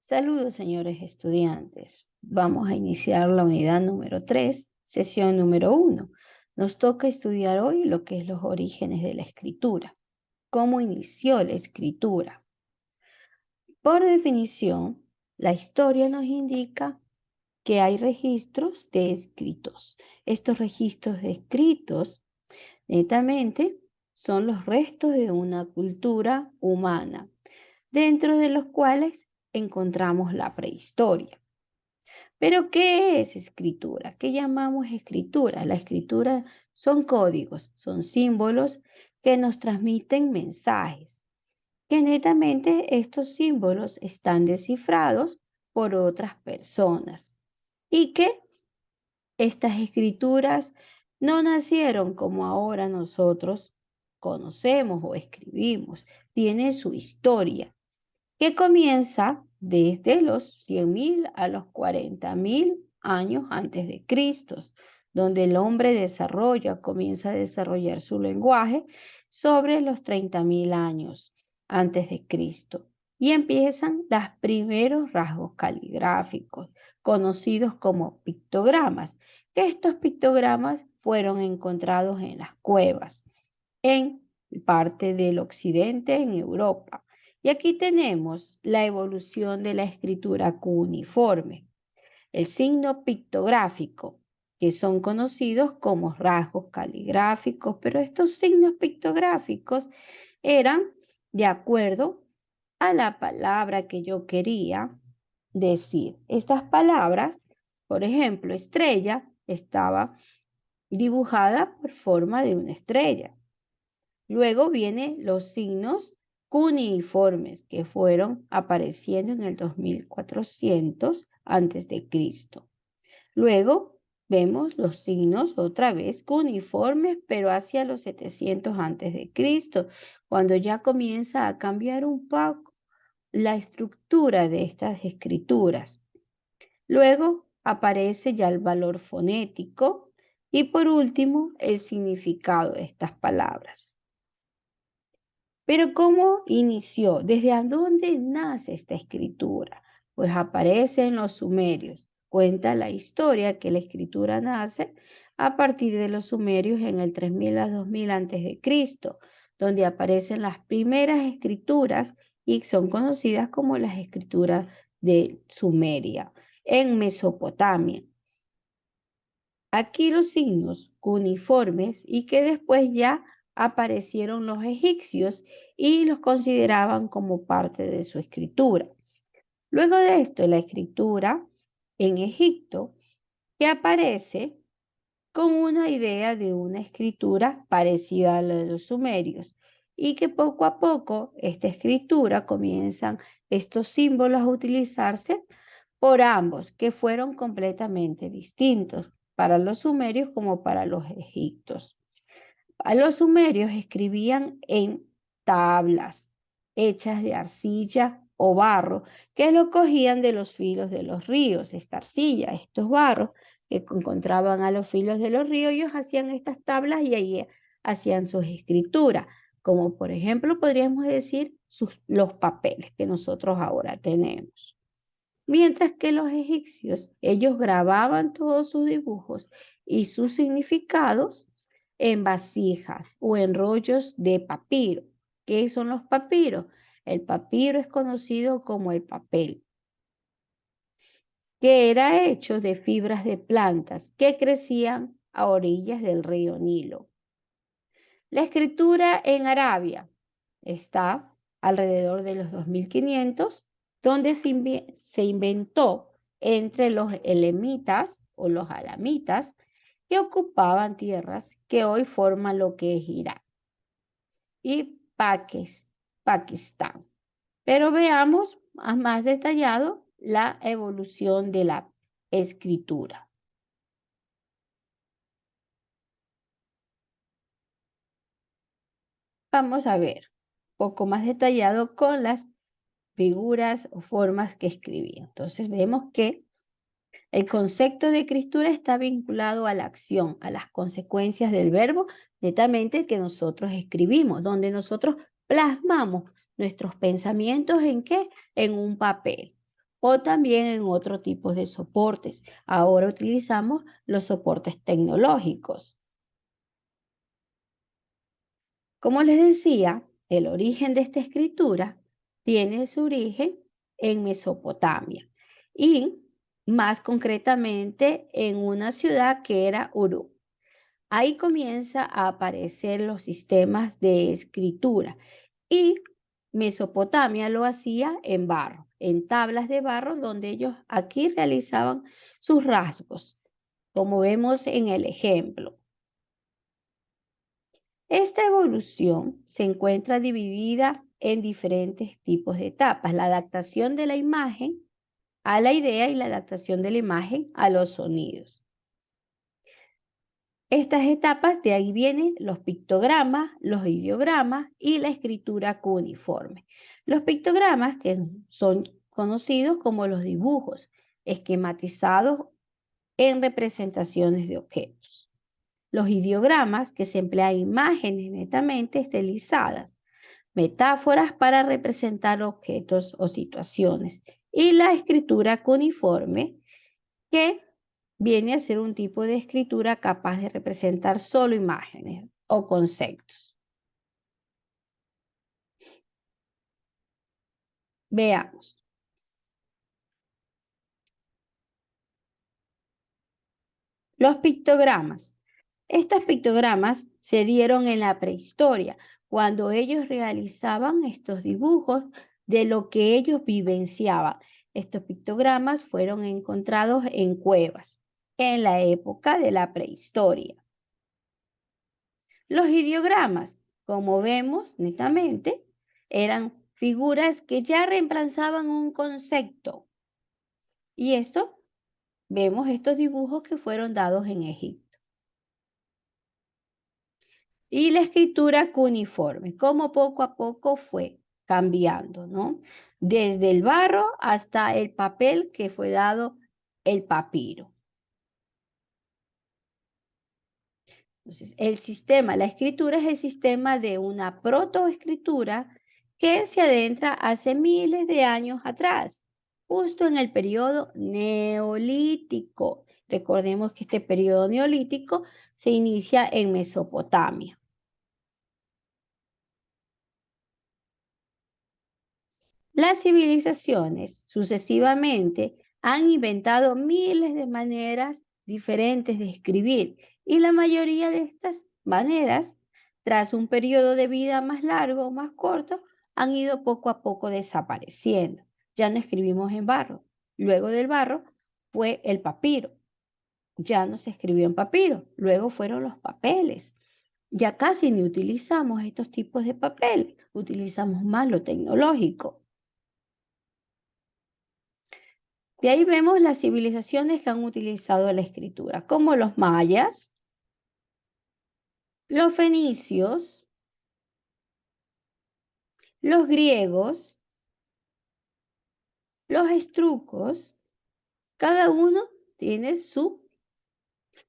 Saludos, señores estudiantes. Vamos a iniciar la unidad número 3, sesión número 1. Nos toca estudiar hoy lo que es los orígenes de la escritura. ¿Cómo inició la escritura? Por definición, la historia nos indica que hay registros de escritos. Estos registros de escritos, netamente, son los restos de una cultura humana, dentro de los cuales encontramos la prehistoria. Pero, ¿qué es escritura? ¿Qué llamamos escritura? La escritura son códigos, son símbolos que nos transmiten mensajes, que netamente estos símbolos están descifrados por otras personas y que estas escrituras no nacieron como ahora nosotros conocemos o escribimos, tienen su historia que comienza desde los 100.000 a los 40.000 años antes de Cristo, donde el hombre comienza a desarrollar su lenguaje sobre los 30.000 años antes de Cristo. Y empiezan los primeros rasgos caligráficos, conocidos como pictogramas, que estos pictogramas fueron encontrados en las cuevas, en parte del occidente, en Europa. Y aquí tenemos la evolución de la escritura cuneiforme, el signo pictográfico, que son conocidos como rasgos caligráficos, pero estos signos pictográficos eran de acuerdo a la palabra que yo quería decir. Estas palabras, por ejemplo, estrella, estaba dibujada por forma de una estrella. Luego vienen los signos cuneiformes que fueron apareciendo en el 2400 antes de Cristo. Luego vemos los signos otra vez cuneiformes, pero hacia los 700 antes de Cristo, cuando ya comienza a cambiar un poco la estructura de estas escrituras. Luego aparece ya el valor fonético y por último el significado de estas palabras. Pero ¿cómo inició? ¿Desde dónde nace esta escritura? Pues aparece en los sumerios. Cuenta la historia que la escritura nace a partir de los sumerios en el 3000 a 2000 a.C., donde aparecen las primeras escrituras y son conocidas como las escrituras de Sumeria, en Mesopotamia. Aquí los signos cuneiformes y que después ya aparecieron los egipcios y los consideraban como parte de su escritura. Luego de esto, la escritura en Egipto, que aparece con una idea de una escritura parecida a la de los sumerios y que poco a poco esta escritura comienzan estos símbolos a utilizarse por ambos, que fueron completamente distintos para los sumerios como para los egipcios. A los sumerios escribían en tablas hechas de arcilla o barro, que lo cogían de los filos de los ríos. Esta arcilla, estos barros que encontraban a los filos de los ríos, ellos hacían estas tablas y ahí hacían sus escrituras, como por ejemplo podríamos decir los papeles que nosotros ahora tenemos. Mientras que los egipcios, ellos grababan todos sus dibujos y sus significados en vasijas o en rollos de papiro. ¿Qué son los papiros? El papiro es conocido como el papel, que era hecho de fibras de plantas que crecían a orillas del río Nilo. La escritura en Arabia está alrededor de los 2500, donde se inventó entre los elamitas o los alamitas que ocupaban tierras que hoy forman lo que es Irán y Pakistán. Pero veamos más detallado la evolución de la escritura. Vamos a ver un poco más detallado con las figuras o formas que escribían. Entonces vemos que el concepto de escritura está vinculado a la acción, a las consecuencias del verbo netamente que nosotros escribimos, donde nosotros plasmamos nuestros pensamientos ¿en qué? En un papel o también en otro tipo de soportes. Ahora utilizamos los soportes tecnológicos. Como les decía, el origen de esta escritura tiene su origen en Mesopotamia y más concretamente en una ciudad que era Uruk. Ahí comienza a aparecer los sistemas de escritura y Mesopotamia lo hacía en barro, en tablas de barro donde ellos aquí realizaban sus rasgos, como vemos en el ejemplo. Esta evolución se encuentra dividida en diferentes tipos de etapas: la adaptación de la imagen a la idea y la adaptación de la imagen a los sonidos. Estas etapas, de ahí vienen los pictogramas, los ideogramas y la escritura cuneiforme. Los pictogramas, que son conocidos como los dibujos esquematizados en representaciones de objetos. Los ideogramas, que se emplean imágenes netamente estilizadas, metáforas para representar objetos o situaciones. Y la escritura cuneiforme, que viene a ser un tipo de escritura capaz de representar solo imágenes o conceptos. Veamos. Los pictogramas. Estos pictogramas se dieron en la prehistoria, cuando ellos realizaban estos dibujos de lo que ellos vivenciaban. Estos pictogramas fueron encontrados en cuevas en la época de la prehistoria. Los ideogramas, como vemos netamente, eran figuras que ya reemplazaban un concepto. Y esto, vemos estos dibujos que fueron dados en Egipto. Y la escritura cuneiforme, como poco a poco fue cambiando, ¿no? Desde el barro hasta el papel que fue dado el papiro. Entonces, el sistema, la escritura es el sistema de una protoescritura que se adentra hace miles de años atrás, justo en el periodo neolítico. Recordemos que este periodo neolítico se inicia en Mesopotamia. Las civilizaciones sucesivamente han inventado miles de maneras diferentes de escribir y la mayoría de estas maneras, tras un periodo de vida más largo o más corto, han ido poco a poco desapareciendo. Ya no escribimos en barro. Luego del barro fue el papiro. Ya no se escribió en papiro. Luego fueron los papeles. Ya casi ni utilizamos estos tipos de papel. Utilizamos más lo tecnológico. De ahí vemos las civilizaciones que han utilizado la escritura, como los mayas, los fenicios, los griegos, los etruscos. Cada uno tiene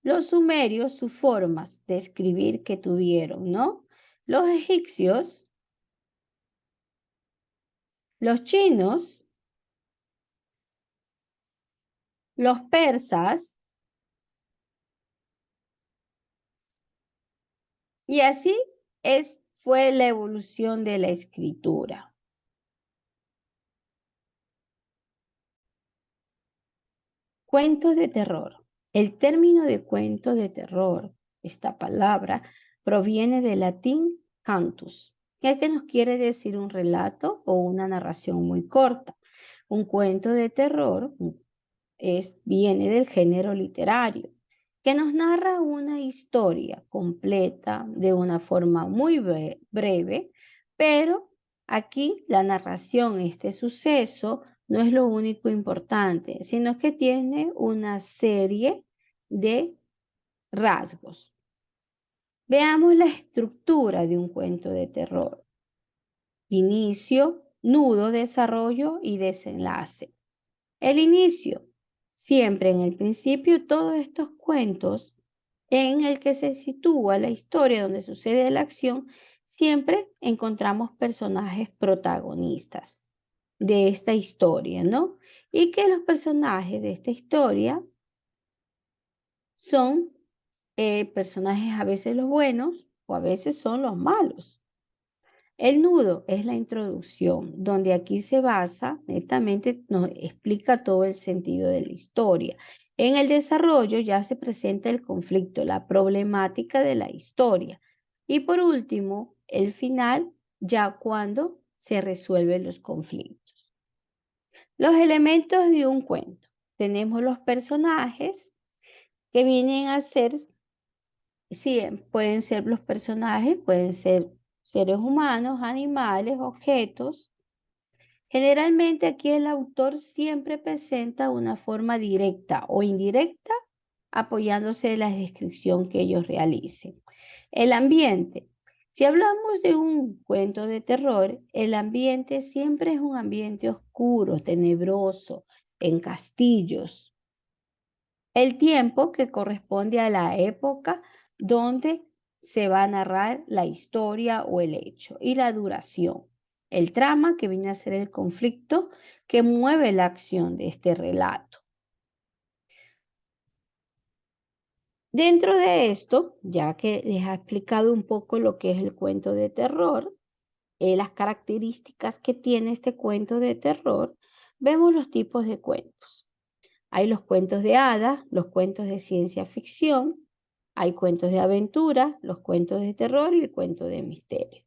los sumerios, sus formas de escribir que tuvieron, ¿no? Los egipcios, los chinos, los persas, y así fue la evolución de la escritura. Cuentos de terror. El término de cuento de terror, esta palabra, proviene del latín cantus, que nos quiere decir un relato o una narración muy corta. Un cuento de terror viene del género literario, que nos narra una historia completa de una forma muy breve, pero aquí la narración, este suceso, no es lo único importante, sino que tiene una serie de rasgos. Veamos la estructura de un cuento de terror: inicio, nudo, desarrollo y desenlace. El inicio. Siempre en el principio, todos estos cuentos en el que se sitúa la historia, donde sucede la acción, siempre encontramos personajes protagonistas. de esta historia, ¿no? Y que los personajes de esta historia son personajes a veces los buenos o a veces son los malos. El nudo es la introducción, donde aquí se basa, netamente nos explica todo el sentido de la historia. En el desarrollo ya se presenta el conflicto, la problemática de la historia. Y por último, el final, ya cuando se resuelven los conflictos. Los elementos de un cuento. Tenemos los personajes que vienen a ser, sí, pueden ser los personajes, pueden ser seres humanos, animales, objetos. Generalmente aquí el autor siempre presenta una forma directa o indirecta apoyándose de la descripción que ellos realicen. El ambiente. Si hablamos de un cuento de terror, el ambiente siempre es un ambiente oscuro, tenebroso, en castillos. El tiempo que corresponde a la época donde se va a narrar la historia o el hecho y la duración. El trama que viene a ser el conflicto que mueve la acción de este relato. Dentro de esto, ya que les he explicado un poco lo que es el cuento de terror, las características que tiene este cuento de terror, vemos los tipos de cuentos. Hay los cuentos de hadas, los cuentos de ciencia ficción, hay cuentos de aventura, los cuentos de terror y el cuento de misterio.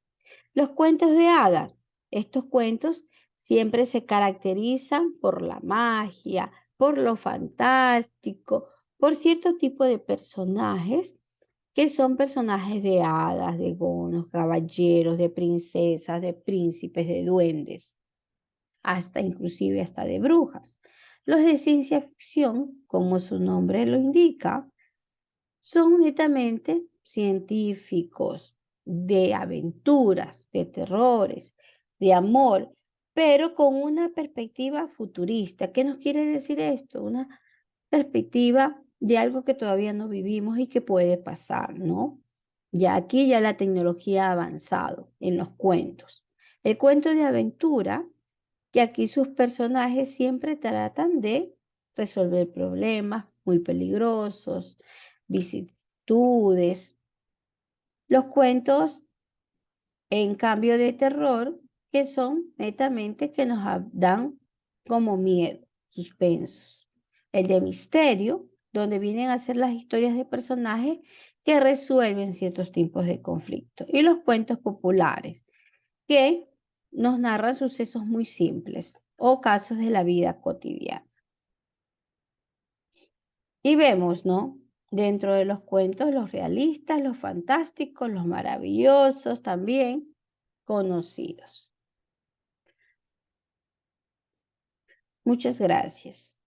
Los cuentos de hadas, estos cuentos siempre se caracterizan por la magia, por lo fantástico, por cierto tipo de personajes que son personajes de hadas, de gonos, caballeros, de princesas, de príncipes, de duendes, hasta inclusive hasta de brujas. Los de ciencia ficción, como su nombre lo indica, son netamente científicos, de aventuras, de terrores, de amor, pero con una perspectiva futurista. ¿Qué nos quiere decir esto? Una perspectiva de algo que todavía no vivimos y que puede pasar, ¿no? Ya aquí ya la tecnología ha avanzado en los cuentos. El cuento de aventura, que aquí sus personajes siempre tratan de resolver problemas muy peligrosos, vicisitudes. Los cuentos, en cambio de terror, que son netamente que nos dan como miedo, suspensos. El de misterio, donde vienen a ser las historias de personajes que resuelven ciertos tipos de conflicto. Y los cuentos populares, que nos narran sucesos muy simples o casos de la vida cotidiana. Y vemos, ¿no? Dentro de los cuentos, los realistas, los fantásticos, los maravillosos también conocidos. Muchas gracias.